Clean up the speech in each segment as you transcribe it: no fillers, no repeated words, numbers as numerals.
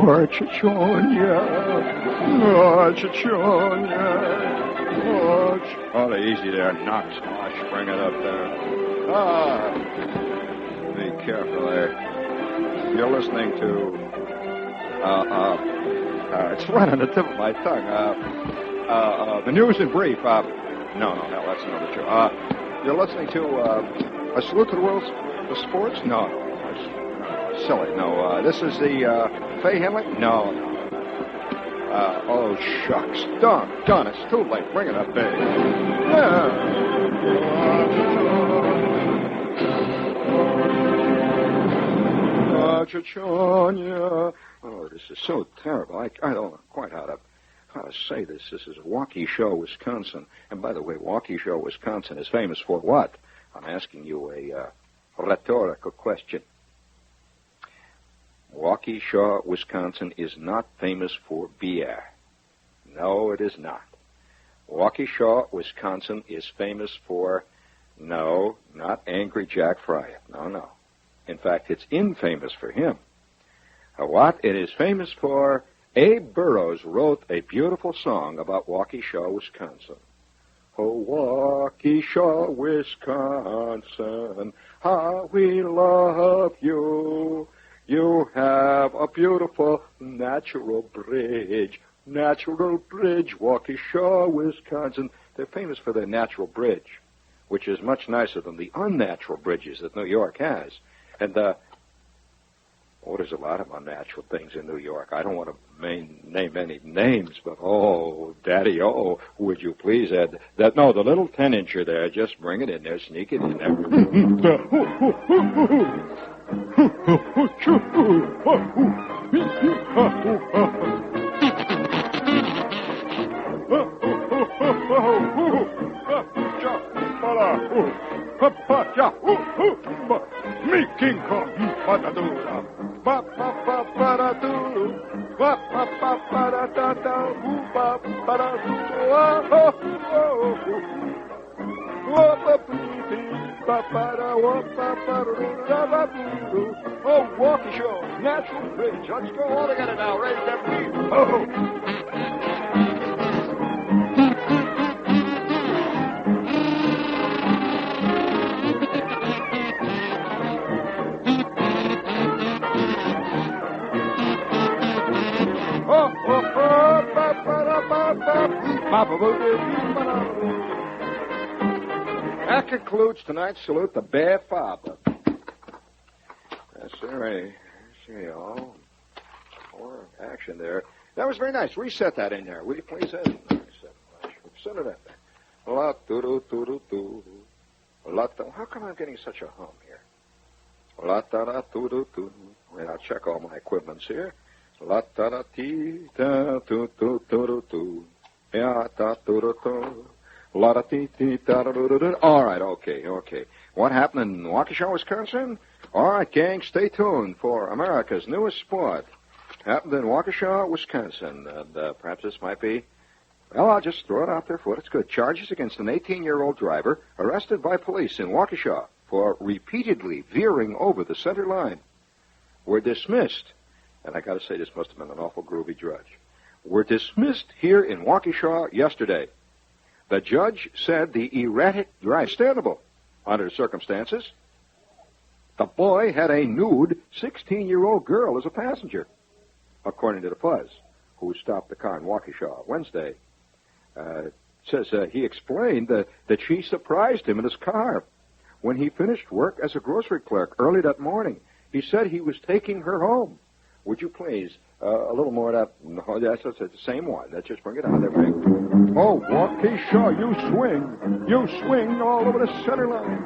Oh, Chichonia. Oh, Chichonia. Oh, easy there, Knox. Oh, bring it up there. Be careful there. You're listening to, it's right on the tip of my tongue. The news in brief. No, that's another show. You're listening to, a salute to the world's, the sports? No. Silly. No, this is the, Fay Henley? No. Oh, shucks. Done. It's too late. Bring it up, Dave. Oh, this is so terrible. I don't know quite how to say this. This is Waukesha, Wisconsin. And by the way, Waukesha, Wisconsin is famous for what? I'm asking you a rhetorical question. Waukesha, Wisconsin is not famous for beer. No, it is not. Waukesha, Wisconsin is famous for, no, not Angry Jack Fryett. No. In fact, it's infamous for him. What it is famous for, Abe Burrows wrote a beautiful song about Waukesha, Wisconsin. Oh, Waukesha, Wisconsin, how we love you. You have a beautiful natural bridge, Waukesha, Wisconsin. They're famous for their natural bridge, which is much nicer than the unnatural bridges that New York has. And, there's a lot of unnatural things in New York. I don't want to name any names, but, Daddy, would you please add that? No, the little 10-incher there, just bring it in there, sneak it in there. Me King Kong, patadura, pa pa pa paraduru, pa pa pa paradada, pa paraduru, oh, Waukesha, natural bridge. Let's go all together now. Raise that beat. That concludes tonight's salute to Bear Father. Yes, sir. More action there. That was very nice. Reset that in there. Will you please? Set it in there. La do do do do. How come I'm getting such a hum here? La da da do do do. Wait, I'll check all my equipments here. La da da ti da do do do do do. Ya da do do do. La da ti ti da do do do. All right, okay. What happened in Waukesha, Wisconsin? All right, gang, stay tuned for America's newest sport. Happened in Waukesha, Wisconsin. And perhaps this might be, well, I'll just throw it out there for what it's good. Charges against an 18-year-old driver arrested by police in Waukesha for repeatedly veering over the center line were dismissed. And I got to say, this must have been an awful groovy drudge. Were dismissed here in Waukesha yesterday. The judge said the erratic drive understandable under the circumstances. The boy had a nude 16-year-old girl as a passenger, according to the Fuzz, who stopped the car in Waukesha Wednesday. Says he explained that she surprised him in his car when he finished work as a grocery clerk early that morning. He said he was taking her home. Would you please, a little more of that? No, that's the same one. Let's just bring it out there. Oh, Waukesha, you swing all over the center line.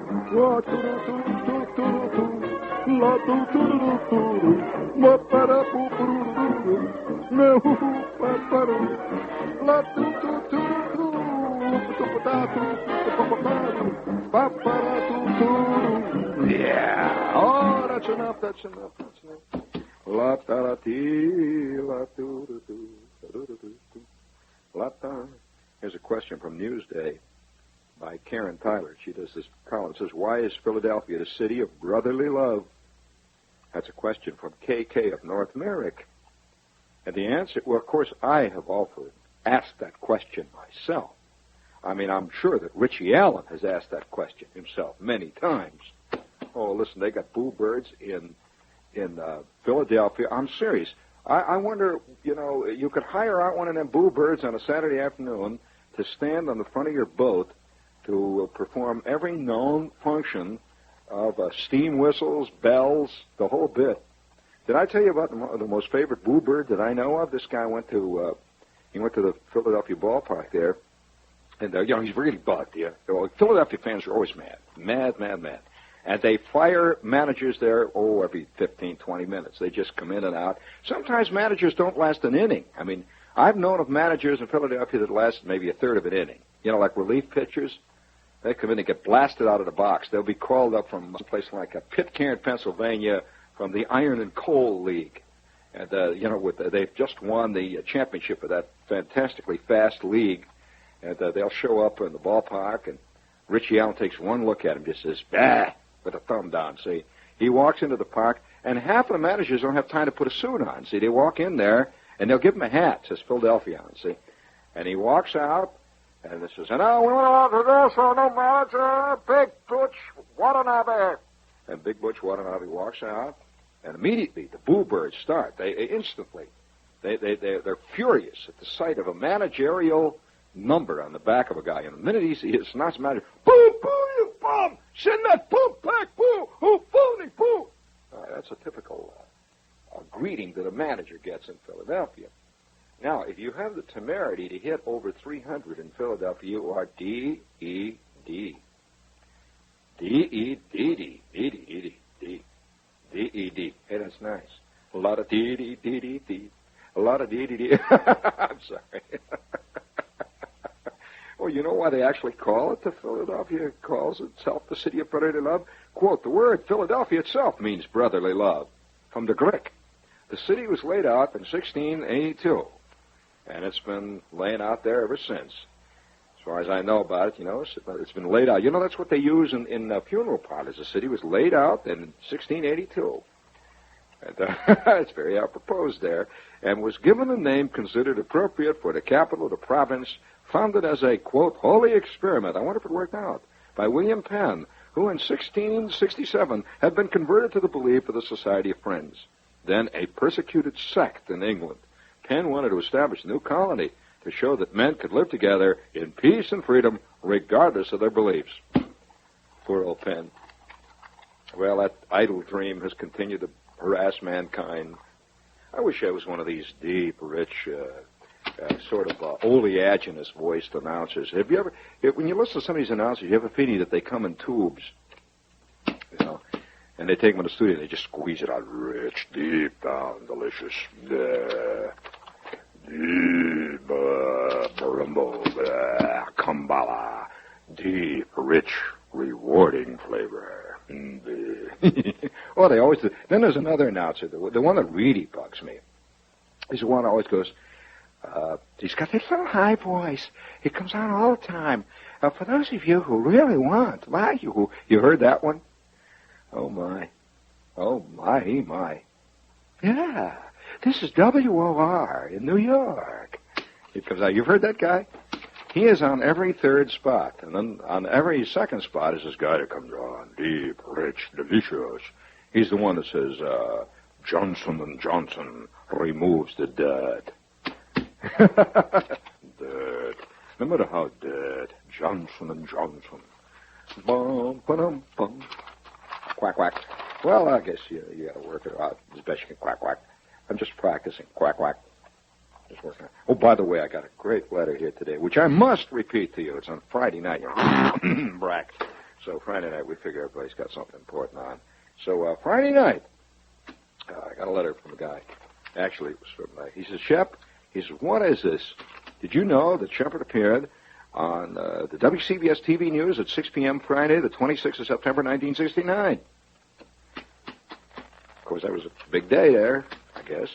Yeah. Oh, that's enough. La ta la ti la do do do. La ta. Here's a question from Newsday by Karen Tyler. She does this column. It says, why is Philadelphia the city of brotherly love? That's a question from KK of North Merrick. And the answer, well, of course, I have often asked that question myself. I mean, I'm sure that Richie Allen has asked that question himself many times. Oh, listen, they got boo birds in Philadelphia. I'm serious. I wonder, you could hire out one of them boo birds on a Saturday afternoon to stand on the front of your boat to perform every known function of steam whistles, bells, the whole bit. Did I tell you about the most favorite boo bird that I know of? This guy went to the Philadelphia ballpark there, and he's really bugged. Yeah, Philadelphia fans are always mad. And they fire managers there, every 15, 20 minutes. They just come in and out. Sometimes managers don't last an inning. I mean, I've known of managers in Philadelphia that last maybe a third of an inning. Like relief pitchers. They come in and get blasted out of the box. They'll be called up from a place like Pitcairn, Pennsylvania, from the Iron and Coal League. And, they've just won the championship of that fantastically fast league. And they'll show up in the ballpark, and Richie Allen takes one look at him, just says, bah, with a thumb down, see. He walks into the park, and half of the managers don't have time to put a suit on, see. They walk in there, and they'll give him a hat, says Philadelphia on, see. And he walks out, and this says, and now we want to introduce our new manager, Big Butch Watanabe. And Big Butch Watanabe walks out, and immediately the boo birds start. They're furious at the sight of a managerial number on the back of a guy. And the minute he announces manager, boo, boo, you bum! Send that boo back, boo! Who phony, boo! That's a typical greeting that a manager gets in Philadelphia. Now, if you have the temerity to hit over 300 in Philadelphia, you are D-E-D. D-E-D-D. D-E-D-D. D-E-D. Hey, that's nice. A lot of D-D-D-D-D. A lot of D-D-D. I'm sorry. Well, you know why they actually call it the Philadelphia? It calls itself the city of brotherly love? Quote, the word Philadelphia itself means brotherly love, from the Greek. The city was laid out in 1682, and it's been laying out there ever since. As far as I know about it, it's been laid out. That's what they use in funeral parlors. The city was laid out in 1682. And, it's very apropos there, and was given a name considered appropriate for the capital of the province, founded as a, quote, holy experiment, I wonder if it worked out, by William Penn, who in 1667 had been converted to the belief of the Society of Friends, then a persecuted sect in England. Penn wanted to establish a new colony to show that men could live together in peace and freedom regardless of their beliefs. Poor old Penn. Well, that idle dream has continued to harass mankind. I wish I was one of these deep, rich, sort of oleaginous voiced announcers. Have you ever, when you listen to some of these announcers, you have a feeling that they come in tubes, and they take them in the studio and they just squeeze it out rich, deep down, delicious, deep, barumbo, kambala, deep, rich, rewarding flavor. Oh, they always do. Then there's another announcer, the one that really bugs me. He's the one that always goes, he's got this little high voice. He comes on all the time. For those of you who really want, you heard that one? Oh, my. Oh, my. Yeah, this is WOR in New York. He comes out. You've heard that guy? He is on every third spot. And then on every second spot is this guy that comes on, deep, rich, delicious. He's the one that says, Johnson & Johnson removes the dirt. Dirt. Remember how dirt. Johnson & Johnson. Bum, ba-dum, bum. Quack, quack. Well, I guess you got to work it out as best you can. Quack, quack. I'm just practicing. Quack, quack. Just working. Oh, by the way, I got a great letter here today, which I must repeat to you. It's on Friday night. Brack. So Friday night, we figure everybody's got something important on. So Friday night, I got a letter from a guy. Actually, it was from, he says, Shep, he says, what is this? Did you know that Shepard appeared on the WCBS TV News at 6 p.m. Friday, the 26th of September, 1969? Of course, that was a big day there, I guess.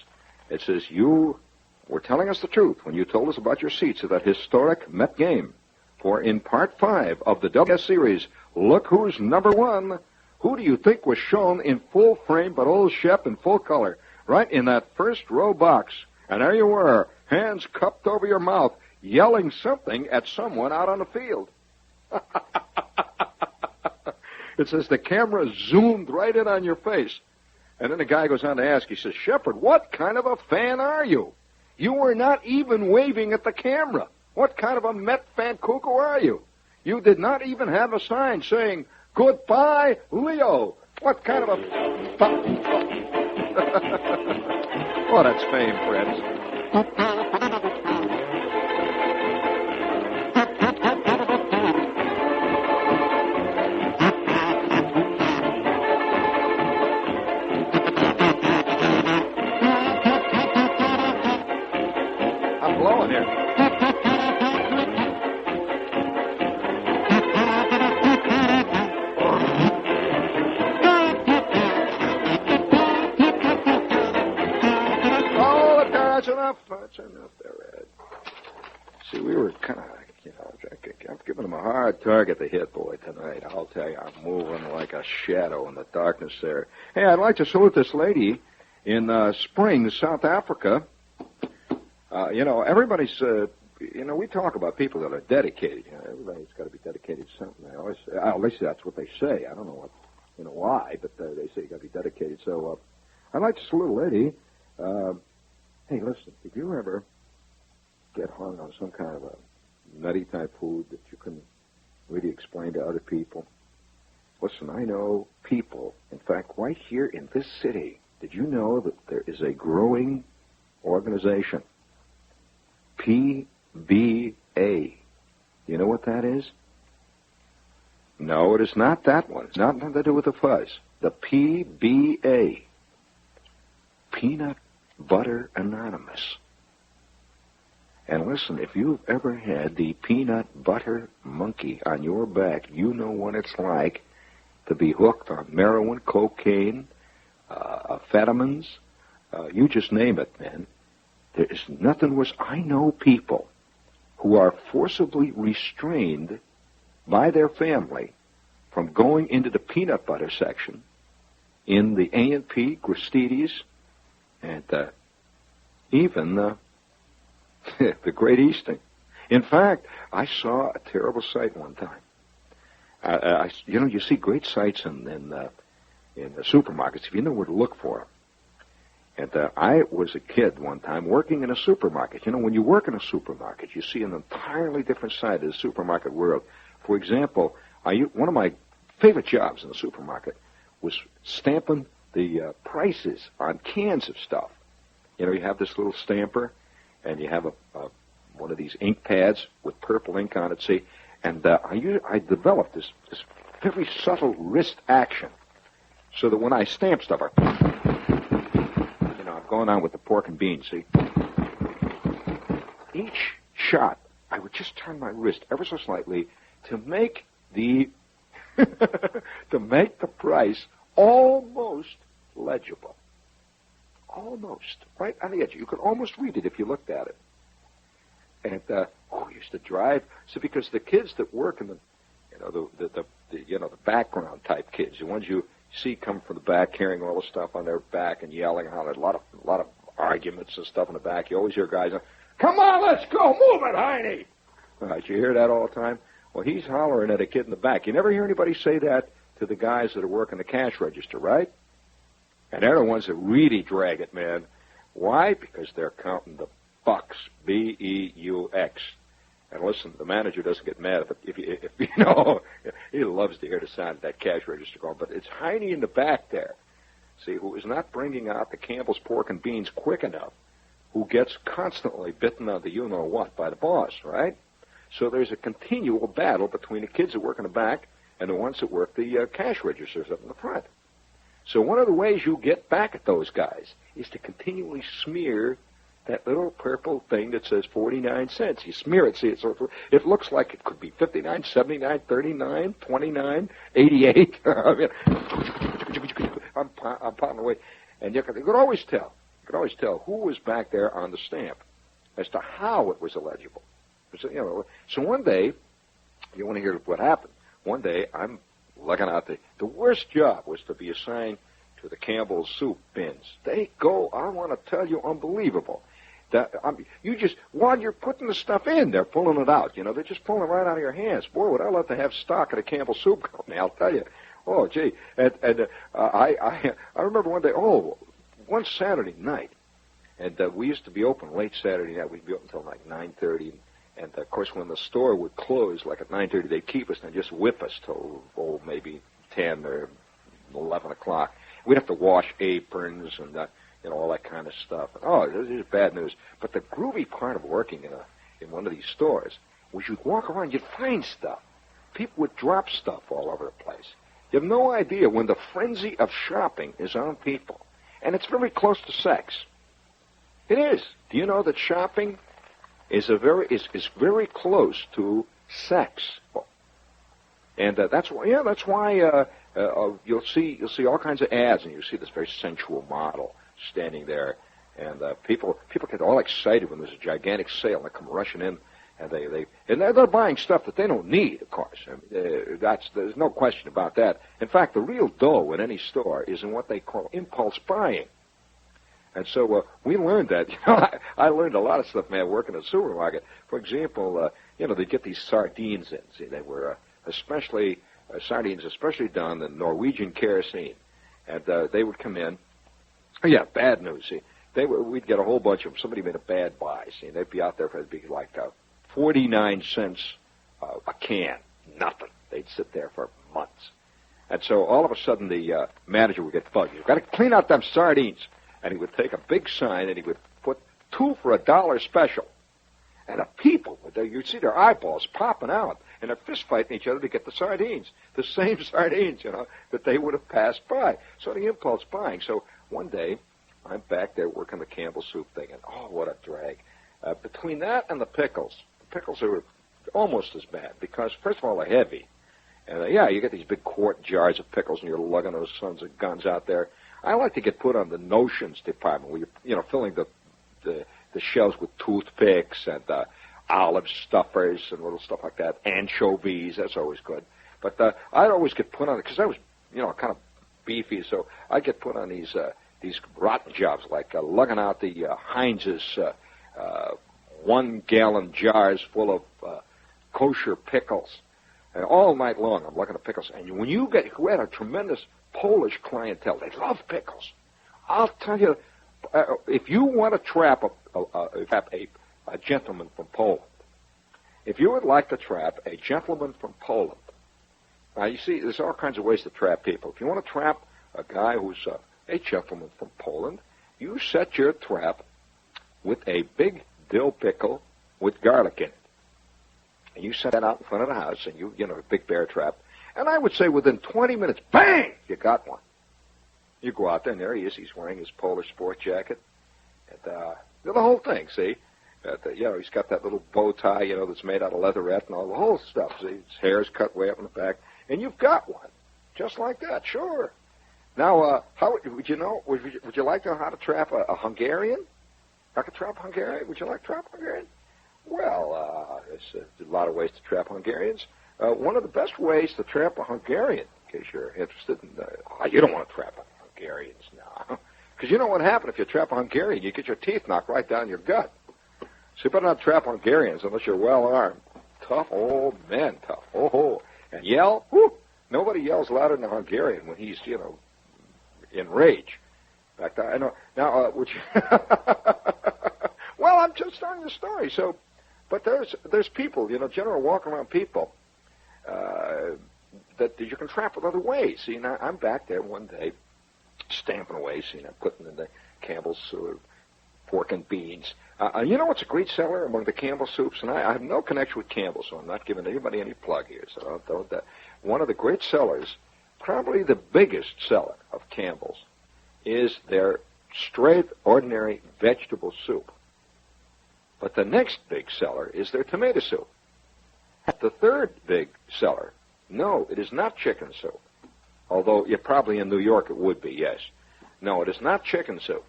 It says, you were telling us the truth when you told us about your seats at that historic Met game. For in Part 5 of the WS series, look who's number one. Who do you think was shown in full frame but old Shep in full color, right in that first row box? And there you were, hands cupped over your mouth, yelling something at someone out on the field. It says the camera zoomed right in on your face. And then the guy goes on to ask, he says, Shepard, what kind of a fan are you? You were not even waving at the camera. What kind of a Met fan cuckoo are you? You did not even have a sign saying, goodbye, Leo. What kind of a... Oh, that's fame, friends. I'm blowing here. That's enough there, Ed. See, we were kind of, I'm giving him a hard target to hit, boy, tonight. I'll tell you, I'm moving like a shadow in the darkness there. Hey, I'd like to salute this lady in Springs, South Africa. Everybody's, we talk about people that are dedicated. Everybody's got to be dedicated to something. At least that's what they say. I don't know why, but they say you got to be dedicated. So I'd like to salute a lady. Hey, listen, if you ever get hung on some kind of a nutty type food that you can really explain to other people, listen, I know people, in fact, right here in this city, did you know that there is a growing organization, PBA? You know what that is? No, it is not that one. It's nothing to do with the fuzz. The PBA. Peanut Butter Anonymous. And listen, if you've ever had the peanut butter monkey on your back, you know what it's like to be hooked on heroin, cocaine, amphetamines, you just name it, man. There is nothing worse. I know people who are forcibly restrained by their family from going into the peanut butter section in the A&P, Gristedes, and even the Great Eastern. In fact, I saw a terrible sight one time. You see great sights in the supermarkets if you know where to look for them. And I was a kid one time working in a supermarket. When you work in a supermarket, you see an entirely different side of the supermarket world. For example, one of my favorite jobs in the supermarket was stamping the prices on cans of stuff. You have this little stamper, and you have one of these ink pads with purple ink on it, see? And I developed this very subtle wrist action so that when I stamp stuff, I'm going on with the pork and beans, see? Each shot, I would just turn my wrist ever so slightly to make the price almost legible. Almost. Right on the edge. You could almost read it if you looked at it. And, I used to drive. So because the kids that work in the background type kids, the ones you see come from the back carrying all the stuff on their back and yelling on it, a lot of arguments and stuff in the back. You always hear guys, come on, let's go, move it, Heine. All right, you hear that all the time? Well, he's hollering at a kid in the back. You never hear anybody say that to the guys that are working the cash register, right? And they're the ones that really drag it, man. Why? Because they're counting the bucks, B-E-U-X. And listen, the manager doesn't get mad if he loves to hear the sound of that cash register going. But it's Heine in the back there, see, who is not bringing out the Campbell's pork and beans quick enough, who gets constantly bitten on the you-know-what by the boss, right? So there's a continual battle between the kids that work in the back and the ones that work the cash registers up in the front. So one of the ways you get back at those guys is to continually smear that little purple thing that says 49 cents. You smear it, see, it looks like it could be 59, 79, 39, 29, 88. I mean, I'm pounding away. And you could always tell. You could always tell who was back there on the stamp as to how it was illegible. So one day, you want to hear what happened. One day, I'm looking out the worst job was to be assigned to the Campbell's soup bins. They go, I want to tell you, unbelievable. While you're putting the stuff in, they're pulling it out. They're just pulling it right out of your hands. Boy, would I love to have stock at a Campbell Soup Company, I'll tell you. Oh, gee. I remember one Saturday night, and we used to be open late Saturday night. We'd be open until like 9:30. And, of course, when the store would close, like at 9:30, they'd keep us and just whip us till, maybe 10 or 11 o'clock. We'd have to wash aprons and, all that kind of stuff. This is bad news. But the groovy part of working in one of these stores was you'd walk around, you'd find stuff. People would drop stuff all over the place. You have no idea when the frenzy of shopping is on people. And it's very close to sex. It is. Do you know that shopping is very close to sex? And that's why you'll see all kinds of ads, and you see this very sensual model standing there, and people get all excited when there's a gigantic sale, and they come rushing in, and they're buying stuff that they don't need, of course. There's no question about that. In fact, the real dough in any store is in what they call impulse buying. And so we learned that. I learned a lot of stuff, man, working at a supermarket. For example, they get these sardines in. See, they were sardines especially done in Norwegian kerosene. And they would come in. Oh, yeah, bad news. See, we'd get a whole bunch of them. Somebody made a bad buy. See, they'd be out there for it'd be like 49 cents a can. Nothing. They'd sit there for months. And so all of a sudden the manager would get bugged. You've got to clean out them sardines. And he would take a big sign and he would put 2 for $1 special. And the people, you'd see their eyeballs popping out, and they're fist fighting each other to get the sardines, the same sardines, that they would have passed by. So the impulse buying. So one day, I'm back there working the Campbell Soup thing, and what a drag. Between that and the pickles are almost as bad because, first of all, they're heavy. And, you get these big quart jars of pickles, and you're lugging those sons of guns out there. I like to get put on the notions department where you're, filling the shelves with toothpicks and olive stuffers and little stuff like that. Anchovies, that's always good. But I'd always get put on it because I was, kind of beefy, so I'd get put on these rotten jobs like lugging out the Heinz's 1-gallon jars full of kosher pickles. And all night long I'm lugging the pickles. And when you had a tremendous Polish clientele, they love pickles. I'll tell you, if you want to trap a gentleman from Poland, if you would like to trap a gentleman from Poland, now you see, there's all kinds of ways to trap people. If you want to trap a guy who's a gentleman from Poland, you set your trap with a big dill pickle with garlic in it. And you set that out in front of the house, and a big bear trap. And I would say within 20 minutes, bang, you got one. You go out there, and there he is. He's wearing his Polish sport jacket. And the whole thing, see? He's got that little bow tie, that's made out of leatherette and all the whole stuff. See, his hair's cut way up in the back. And you've got one, just like that, sure. Now, would you like to know how to trap a Hungarian? How to trap a Hungarian? Would you like to trap a Hungarian? Well, there's a lot of ways to trap Hungarians. One of the best ways to trap a Hungarian, in case you're interested in, you don't want to trap Hungarians now. Because you know what happened if you trap a Hungarian, you get your teeth knocked right down your gut. So you better not trap Hungarians unless you're well-armed. Tough old men, tough. Oh, and yell, whoo! Nobody yells louder than a Hungarian when he's, in rage. In fact, I know. Now, would you... Well, I'm just telling the story. So, but there's people, general walk-around people that you can trap with other ways. See, now I'm back there one day, stamping away, putting in the Campbell's pork and beans. You know what's a great seller among the Campbell soups? And I have no connection with Campbell, so I'm not giving anybody any plug here. So one of the great sellers, probably the biggest seller of Campbell's, is their straight, ordinary vegetable soup. But the next big seller is their tomato soup. The third big seller, no, it is not chicken soup. Although probably in New York it would be, yes. No, it is not chicken soup.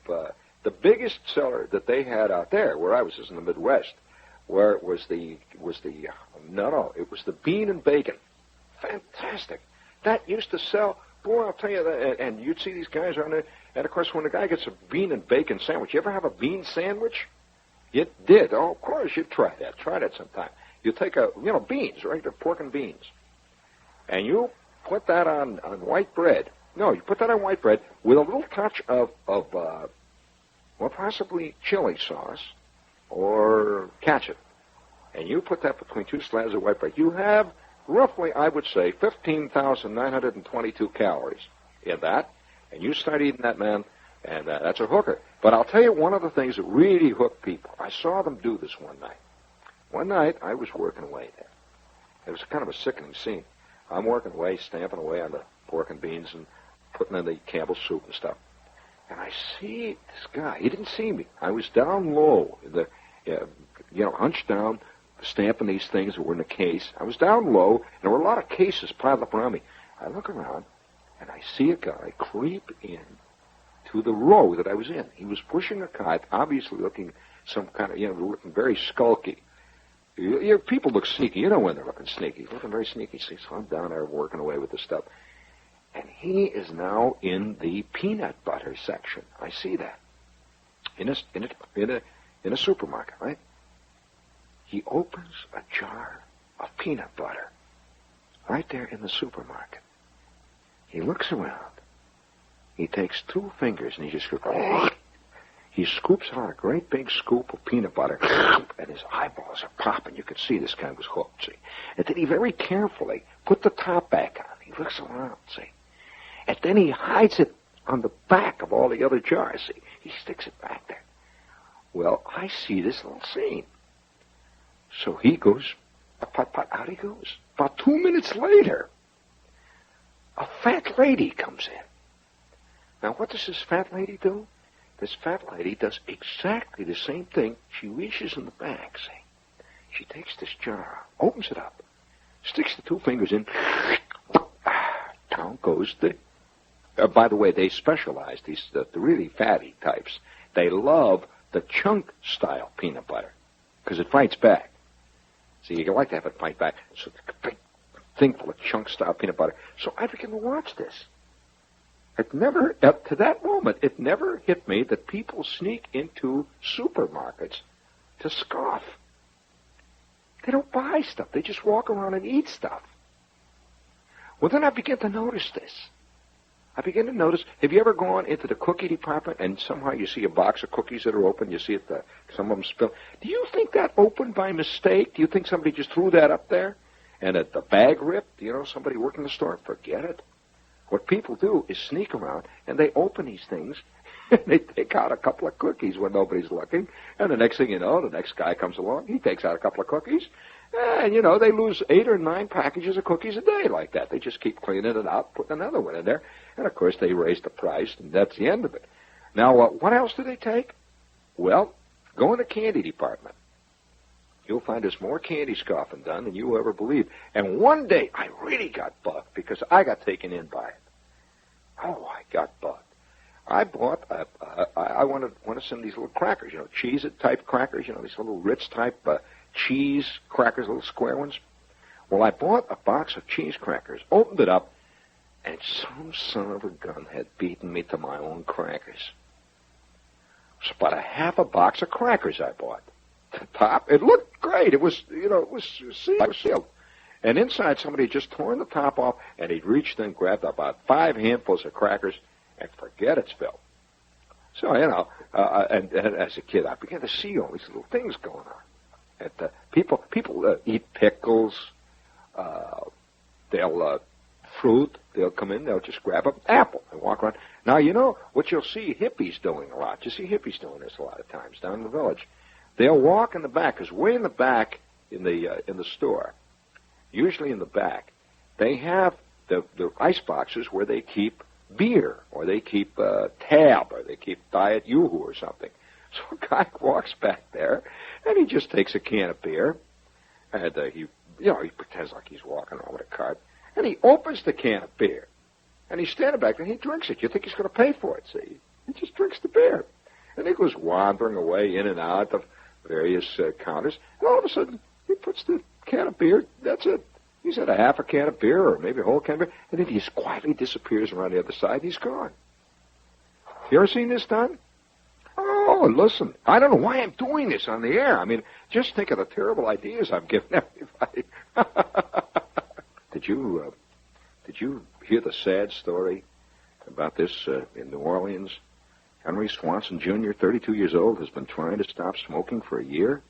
The biggest seller that they had out there, where I was, is in the Midwest, where it was it was the bean and bacon. Fantastic. That used to sell, boy, I'll tell you that, and you'd see these guys around there, and of course when the guy gets a bean and bacon sandwich, you ever have a bean sandwich? It did. Oh, of course, you try that. Try that sometime. You take beans, regular pork and beans, and you put that on white bread. No, you put that on white bread with a little touch of possibly chili sauce or ketchup. And you put that between two slabs of white bread. You have roughly, I would say, 15,922 calories in that. And you start eating that, man, and that's a hooker. But I'll tell you one of the things that really hooked people. I saw them do this one night. One night, I was working away there. It was kind of a sickening scene. I'm working away, stamping away on the pork and beans and putting in the Campbell soup and stuff. And I see this guy. He didn't see me. I was down low, hunched down, stamping these things that were in the case. I was down low, and there were a lot of cases piled up around me. I look around, and I see a guy creep in to the row that I was in. He was pushing a cart, obviously looking looking very skulky. People look sneaky. You know when they're looking sneaky. Looking very sneaky. So I'm down there working away with this stuff. And he is now in the peanut butter section. I see that. In a supermarket, right? He opens a jar of peanut butter right there in the supermarket. He looks around. He takes two fingers and he just goes, he scoops out a great big scoop of peanut butter, and his eyeballs are popping. You could see this guy was hooked, see. And then he very carefully put the top back on. He looks around, see. And then he hides it on the back of all the other jars, see. He sticks it back there. Well, I see this little scene. So he goes, out he goes. About 2 minutes later, a fat lady comes in. Now, what does this fat lady do? This fat lady does exactly the same thing. She reaches in the back, see. She takes this jar, opens it up, sticks the two fingers in, down goes the... by the way, they specialize, the really fatty types. They love the chunk-style peanut butter because it fights back. See, you like to have it fight back. So it's a big thing full of chunk-style peanut butter. So I began to watch this. It never, up to that moment, it never hit me that people sneak into supermarkets to scoff. They don't buy stuff. They just walk around and eat stuff. Well, then I began to notice this. Have you ever gone into the cookie department and somehow you see a box of cookies that are open, you see it, some of them spill? Do you think that opened by mistake? Do you think somebody just threw that up there and the bag ripped? Somebody working the store? Forget it. What people do is sneak around, and they open these things, and they take out a couple of cookies when nobody's looking, and the next thing you know, the next guy comes along, he takes out a couple of cookies, and, they lose 8 or 9 packages of cookies a day like that. They just keep cleaning it out, putting another one in there, and, of course, they raise the price, and that's the end of it. Now, what else do they take? Well, go in the candy department. You'll find there's more candy scoffing done than you ever believe. And one day, I really got bugged because I got taken in by it. Oh, I got bugged. I bought, I wanted some of these little crackers, Cheez-It type crackers, these little Ritz-type cheese crackers, little square ones. Well, I bought a box of cheese crackers, opened it up, and some son of a gun had beaten me to my own crackers. It was about a half a box of crackers I bought. The top, it looked great. It was, it was sealed. And inside, somebody had just torn the top off, and he'd reached in, grabbed about 5 handfuls of crackers, and forget it, Phil. So, and as a kid, I began to see all these little things going on. And people eat pickles. They'll fruit. They'll come in. They'll just grab an apple and walk around. Now, what you'll see hippies doing a lot. You see hippies doing this a lot of times down in the village. They'll walk in the back, because way in the back in the store, usually in the back, they have the ice boxes where they keep beer, or they keep Tab, or they keep Diet Yoo-Hoo or something. So a guy walks back there, and he just takes a can of beer, and he pretends like he's walking around with a cart, and he opens the can of beer, and he's standing back there, and he drinks it. You think he's going to pay for it, see? He just drinks the beer. And he goes wandering away in and out of various counters, and all of a sudden, he puts the can of beer, that's it. He's had a half a can of beer, or maybe a whole can of beer, and then he just quietly disappears around the other side, and he's gone. You ever seen this done? Oh, Oh, listen, I don't know why I'm doing this on the air. I mean, just think of the terrible ideas I'm giving everybody. Did you hear the sad story about this in New Orleans? Henry Swanson Jr., 32 years old, has been trying to stop smoking for a year.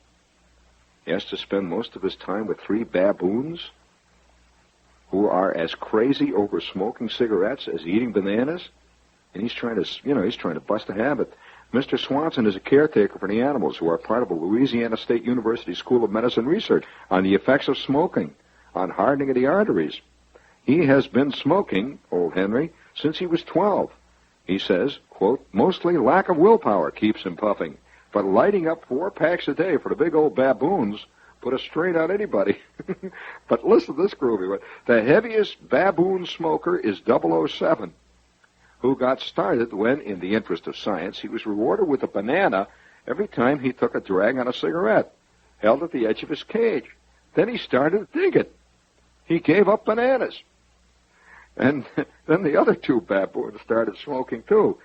He has to spend most of his time with 3 baboons who are as crazy over smoking cigarettes as eating bananas. And he's trying to bust a habit. Mr. Swanson is a caretaker for the animals who are part of a Louisiana State University School of Medicine research on the effects of smoking on hardening of the arteries. He has been smoking, old Henry, since he was 12. He says, quote, mostly lack of willpower keeps him puffing, but lighting up 4 packs a day for the big old baboons put a strain on anybody. But listen to this groovy one. The heaviest baboon smoker is 007. Who got started when, in the interest of science, he was rewarded with a banana every time he took a drag on a cigarette, held at the edge of his cage. Then he started to dig it. He gave up bananas. And then the other 2 baboons started smoking, too,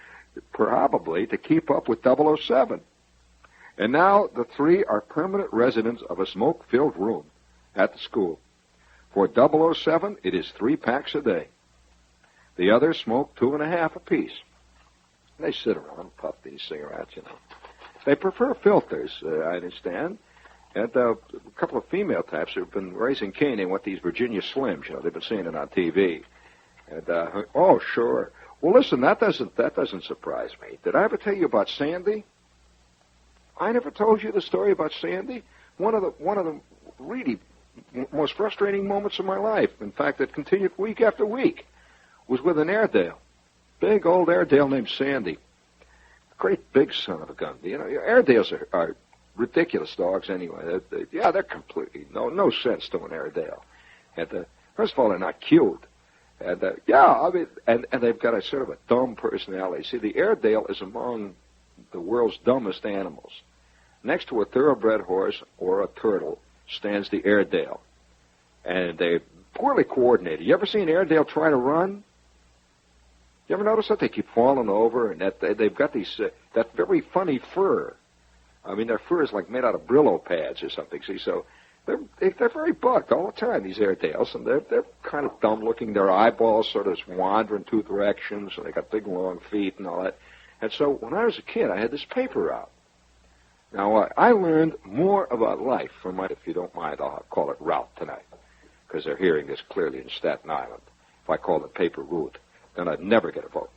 probably to keep up with 007. And now the 3 are permanent residents of a smoke-filled room at the school. For 007, it is 3 packs a day. The others smoke 2.5 apiece. They sit around and puff these cigarettes, you know. They prefer filters, I understand. And a couple of female types have been raising Cain. They want these Virginia Slims, you know. They've been seeing it on TV. And oh, sure. Well, listen, that doesn't surprise me. Did I ever tell you about Sandy? I never told you the story about Sandy. One of the really most frustrating moments of my life. In fact, it continued week after week. Was with an Airedale, big old Airedale named Sandy. Great big son of a gun. You know, Airedales are ridiculous dogs anyway. They're completely no sense to an Airedale. And first of all, they're not cute. And and they've got a sort of a dumb personality. See, the Airedale is among the world's dumbest animals. Next to a thoroughbred horse or a turtle stands the Airedale, and they're poorly coordinated. You ever see an Airedale try to run? You ever notice that they keep falling over, and that they've got that very funny fur? I mean, their fur is like made out of Brillo pads or something. See, so they're very bucked all the time, these Airedales, and they're kind of dumb looking. Their eyeballs sort of wander in 2 directions, and they got big long feet and all that. And so when I was a kid, I had this paper out. Now I learned more about life from my. If you don't mind, I'll call it route tonight, because they're hearing this clearly in Staten Island. If I call it paper route, then I'd never get a vote.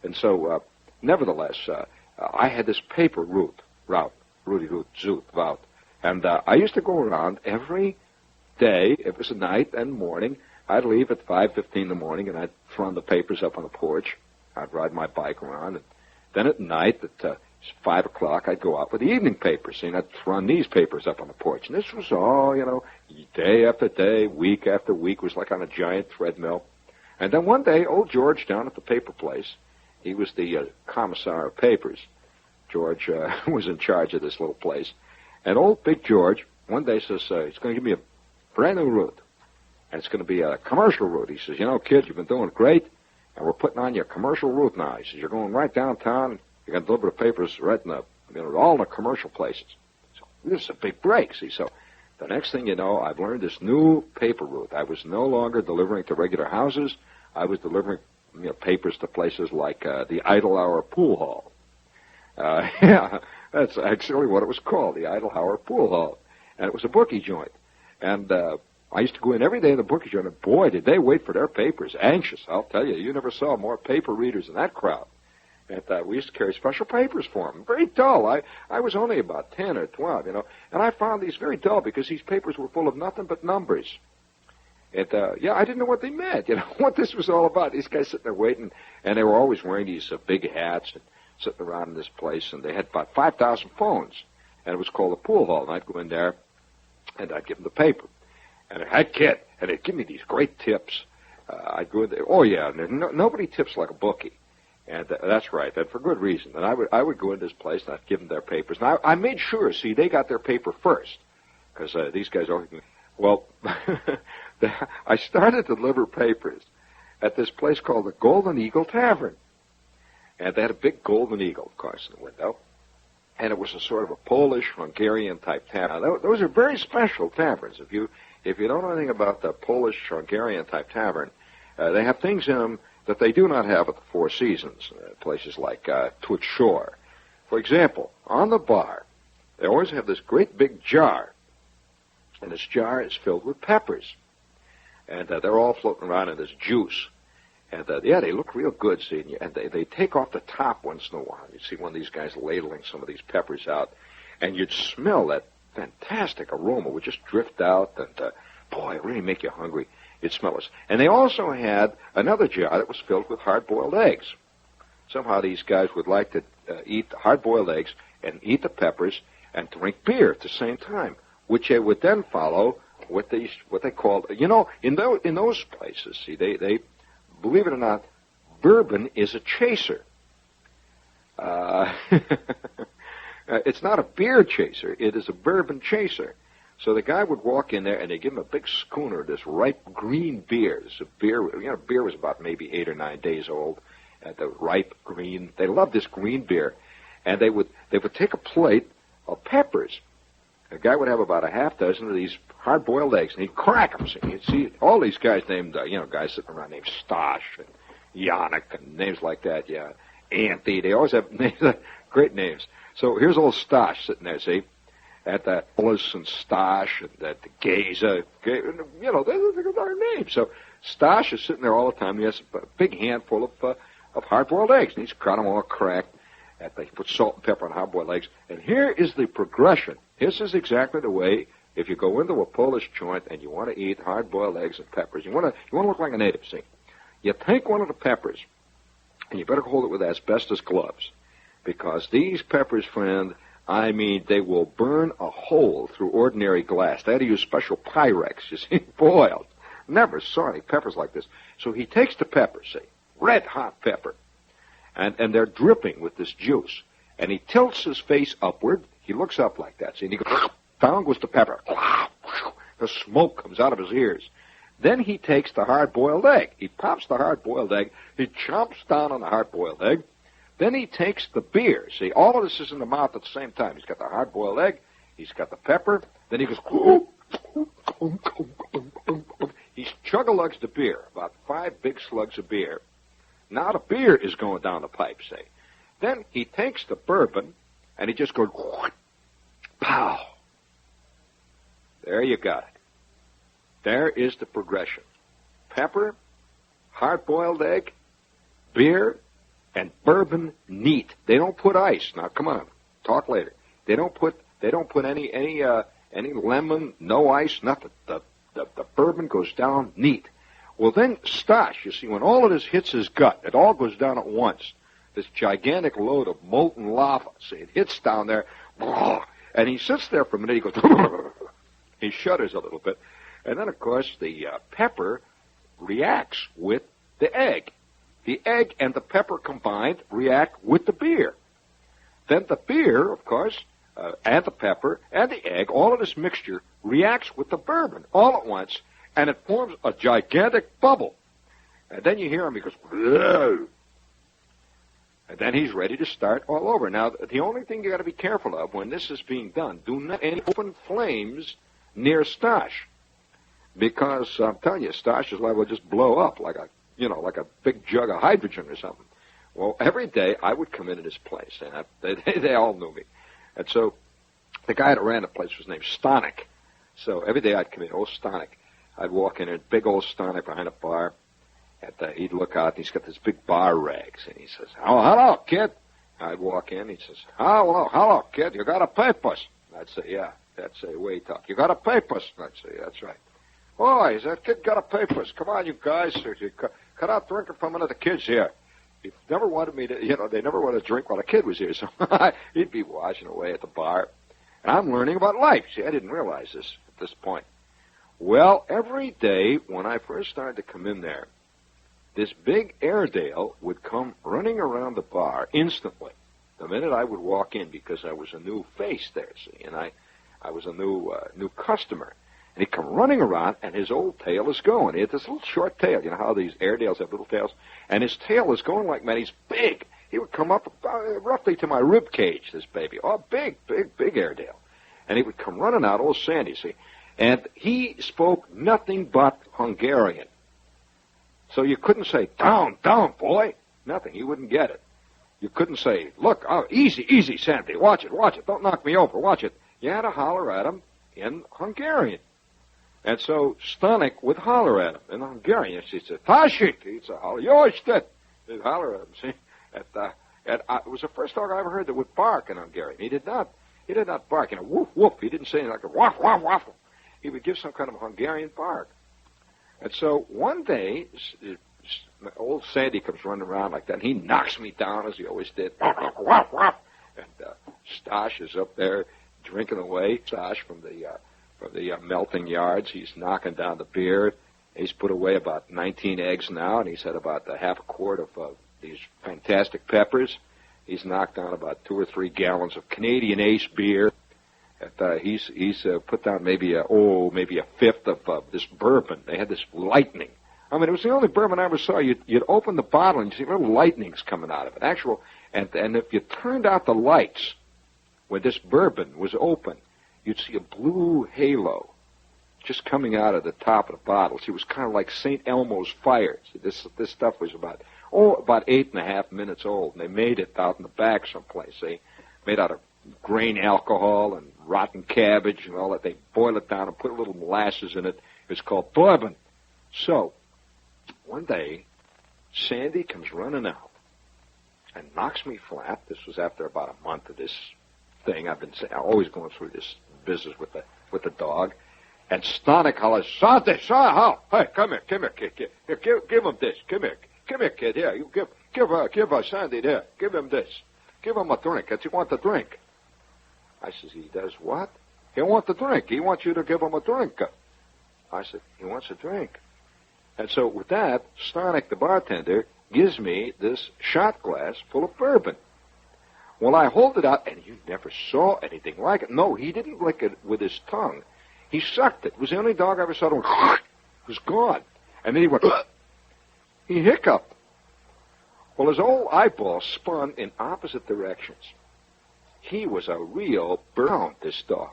And so, nevertheless, I had this paper route, Rudy Root, Zoot, route. And I used to go around every day. It was a night and morning. I'd leave at 5:15 in the morning, and I'd throw the papers up on the porch. I'd ride my bike around. And then at night, at 5 o'clock, I'd go out with the evening papers. And I'd run these papers up on the porch. And this was all, you know, day after day, week after week. It was like on a giant treadmill. And then one day, old George down at the paper place, he was the commissar of papers. George was in charge of this little place. And old Big George one day says, he's going to give me a brand new route. And it's going to be a commercial route. He says, you know, kid, you've been doing great, and we're putting on your commercial route now. He says, you're going right downtown. You're going to deliver the papers right in all in the commercial places. So this is a big break, see. So the next thing you know, I've learned this new paper route. I was no longer delivering to regular houses. I was delivering papers to places like the Idle Hour Pool Hall. Yeah, that's actually what it was called, the Idle Hour Pool Hall. And it was a bookie joint. And I used to go in every day in the bookie joint, and boy, did they wait for their papers. Anxious, I'll tell you. You never saw more paper readers than that crowd. And we used to carry special papers for them. Very dull. I was only about 10 or 12, and I found these very dull because these papers were full of nothing but numbers. And, I didn't know what they meant, what this was all about. These guys sitting there waiting, and they were always wearing these big hats and sitting around in this place, and they had about 5,000 phones, and it was called the pool hall, and I'd go in there, and I'd give them the paper. And I'd get, and they'd give me these great tips. I'd go in there. Oh, yeah, and nobody tips like a bookie. And that's right, and for good reason. And I would go into this place, and I'd give them their papers. Now, I made sure, see, they got their paper first, because these guys always... Well, I started to deliver papers at this place called the Golden Eagle Tavern. And they had a big golden eagle, of course, in the window. and it was a sort of a Polish, Hungarian type tavern. Now, those are very special taverns. If you don't know anything about the Polish, Hungarian type tavern, they have things in them that they do not have at the Four Seasons, places like Twitch Shore. For example, on the bar, they always have this great big jar, and this jar is filled with peppers. And they're all floating around in this juice. And, they look real good, see, and they take off the top once in a while. You see one of these guys ladling some of these peppers out, and you'd smell that fantastic aroma would just drift out, and, boy, it really make you hungry. You'd smell it. And they also had another jar that was filled with hard-boiled eggs. Somehow these guys would like to eat the hard-boiled eggs and eat the peppers and drink beer at the same time, which they would then follow what they called, in those places, see, they believe it or not, bourbon is a chaser. It's not a beer chaser. It is a bourbon chaser. So the guy would walk in there, and they give him a big schooner of this ripe green beer. This beer, beer was about maybe 8 or 9 days old. The ripe green. They loved this green beer, and they would take a plate of peppers. The guy would have about a half dozen of these hard-boiled eggs, and he'd crack them. So you'd see all these guys named, guys sitting around named Stosh and Yannick and names like that, yeah. Anthony, they always have names, great names. So here's old Stosh sitting there, see, at the Ellis and Stosh and at the Geza, they're our names. So Stosh is sitting there all the time. He has a big handful of hard-boiled eggs, and he's got them all cracked. And they put salt and pepper on hard-boiled eggs. And here is the progression. This is exactly the way, if you go into a Polish joint and you want to eat hard-boiled eggs and peppers, you want to look like a native, see. You take one of the peppers, and you better hold it with asbestos gloves, because these peppers, friend, I mean, they will burn a hole through ordinary glass. They had to use special Pyrex, you see, boiled. Never saw any peppers like this. So he takes the pepper, see, red-hot pepper, and they're dripping with this juice, and he tilts his face upward. He looks up like that, see, and he goes, down goes the pepper. The smoke comes out of his ears. Then he takes the hard-boiled egg. He pops the hard-boiled egg. He chomps down on the hard-boiled egg. Then he takes the beer. See, all of this is in the mouth at the same time. He's got the hard-boiled egg. He's got the pepper. Then he goes, he chug-a-lugs the beer, about 5 big slugs of beer. Now the beer is going down the pipe, say. Then he takes the bourbon, and he just goes, pow. There you got it. There is the progression. Pepper, hard-boiled egg, beer, and bourbon neat. They don't put ice. Now, come on. Talk later. They don't put any lemon, no ice, nothing. The bourbon goes down neat. Well, then Stosh, you see, when all of this hits his gut, it all goes down at once. This gigantic load of molten lava, see, it hits down there, and he sits there for a minute. He goes, he shudders a little bit. And then, of course, the pepper reacts with the egg. The egg and the pepper combined react with the beer. Then the beer, of course, and the pepper and the egg, all of this mixture reacts with the bourbon all at once, and it forms a gigantic bubble. And then you hear him, he goes, whoa. And then he's ready to start all over. Now, the only thing you got to be careful of when this is being done, do not any open flames near Stosh. Because I'm telling you, Stosh is liable to just blow up like a big jug of hydrogen or something. Well, every day I would come into this place, and they all knew me. And so the guy that ran the place was named Stanek. So every day I'd come in, old Stanek. I'd walk in there, big old Stanek behind a bar, and he'd look out, and he's got this big bar rags, and he says, "Oh, hello, kid." I'd walk in, he says, hello, kid, you got a papers? I'd say, yeah. That's the way he talk. You got a papers? I'd say, that's right. Boys, that kid got a papers. Come on, you guys. Cut out drinking from one of the kids here. He never wanted me to, they never wanted to drink while a kid was here. So he'd be washing away at the bar. And I'm learning about life. See, I didn't realize this at this point. Well, every day when I first started to come in there, this big Airedale would come running around the bar instantly. The minute I would walk in, because I was a new face there, see, and I was a new customer. And he'd come running around, and his old tail is going. He had this little short tail. You know how these Airedales have little tails? And his tail is going like, man, he's big. He would come up roughly to my rib cage, this baby. Oh, big Airedale. And he would come running out, old Sandy, see. And he spoke nothing but Hungarian. So you couldn't say, down, boy. Nothing. He wouldn't get it. You couldn't say, look, easy, Sandy. Watch it. Don't knock me over. Watch it. You had to holler at him in Hungarian. And so Stanek would holler at him in Hungarian. She said, Tashik. He'd say, he'd holler at him, see. It was the first dog I ever heard that would bark in Hungarian. He did not bark, woof, woof. He didn't say anything like a waff, waff, waff. He would give some kind of Hungarian bark. And so one day, old Sandy comes running around like that, and he knocks me down, as he always did. Waff, waff. And Stosh is up there drinking away. Stosh from the melting yards. He's knocking down the beer. He's put away about 19 eggs now, and he's had about half a quart of these fantastic peppers. He's knocked down about 2 or 3 gallons of Canadian Ace beer. He's put down maybe a fifth of this bourbon. They had this lightning. I mean, it was the only bourbon I ever saw. You'd open the bottle and you see little lightnings coming out of it. And if you turned out the lights when this bourbon was open, you'd see a blue halo just coming out of the top of the bottle. See, it was kind of like St. Elmo's fire. See, this stuff was about 8.5 minutes old, and they made it out in the back someplace. They made out of grain alcohol and rotten cabbage and all that. They boil it down and put a little molasses in it. It's called bourbon. So, one day, Sandy comes running out and knocks me flat. This was after about a month of this thing. I'm always going through this business with the dog. And Stanek hollers, Sandy, hey, come here, kid. Here, give him this. Come here, kid. Here, you give Sandy there. Give him this. Give him a drink. Does he want the drink? I says, he does what? He wants a drink. He wants you to give him a drink. I said, he wants a drink. And so with that, Stanek, the bartender, gives me this shot glass full of bourbon. Well, I hold it out, and you never saw anything like it. No, he didn't lick it with his tongue. He sucked it. It was the only dog I ever saw that went, it was gone. And then he went, he hiccuped. Well, his old eyeball spun in opposite directions. He was a real burn, this dog.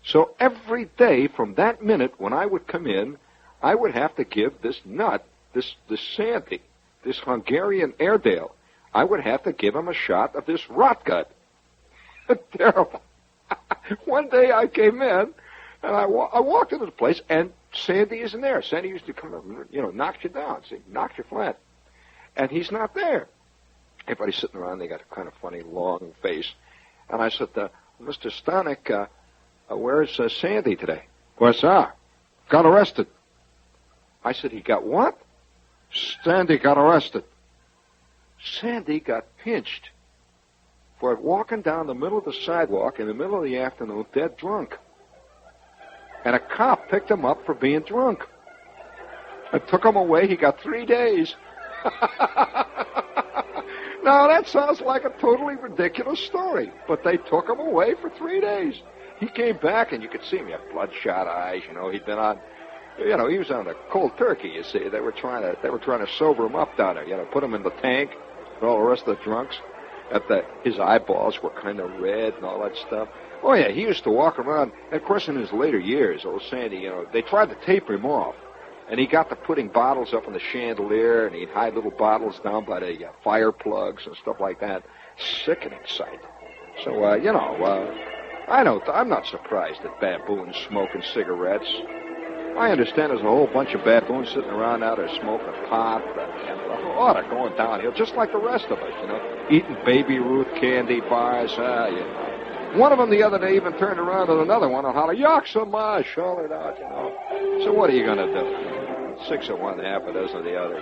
So every day from that minute when I would come in, I would have to give this nut, this Sandy, this Hungarian Airedale, I would have to give him a shot of this rot gut. Terrible. One day I came in, and I walked into the place, and Sandy isn't there. Sandy used to come up and, knock you down, knock you flat. And he's not there. Everybody's sitting around. They got a kind of funny, long face. And I said, Mr. Stanek, where's Sandy today? Where's that? Got arrested. I said, he got what? Sandy got arrested. Sandy got pinched for walking down the middle of the sidewalk in the middle of the afternoon dead drunk. And a cop picked him up for being drunk and took him away. He got 3 days. Now, that sounds like a totally ridiculous story, but they took him away for 3 days. He came back, and you could see him. He had bloodshot eyes. He'd been on, he was on a cold turkey, you see. They were trying to sober him up down there, put him in the tank with all the rest of the drunks. His eyeballs were kind of red and all that stuff. Oh, yeah, he used to walk around. And, of course, in his later years, old Sandy, they tried to taper him off. And he got to putting bottles up on the chandelier, and he'd hide little bottles down by the fire plugs and stuff like that. Sickening sight. So, I know, I'm not surprised at baboons smoking cigarettes. I understand there's a whole bunch of baboons sitting around out there smoking pot and a lot of going downhill, just like the rest of us, eating Baby Ruth candy bars, One of them the other day even turned around to another one and hollered, Yoxama, hollered out, So what are you going to do? 6 of one, half a dozen of the other.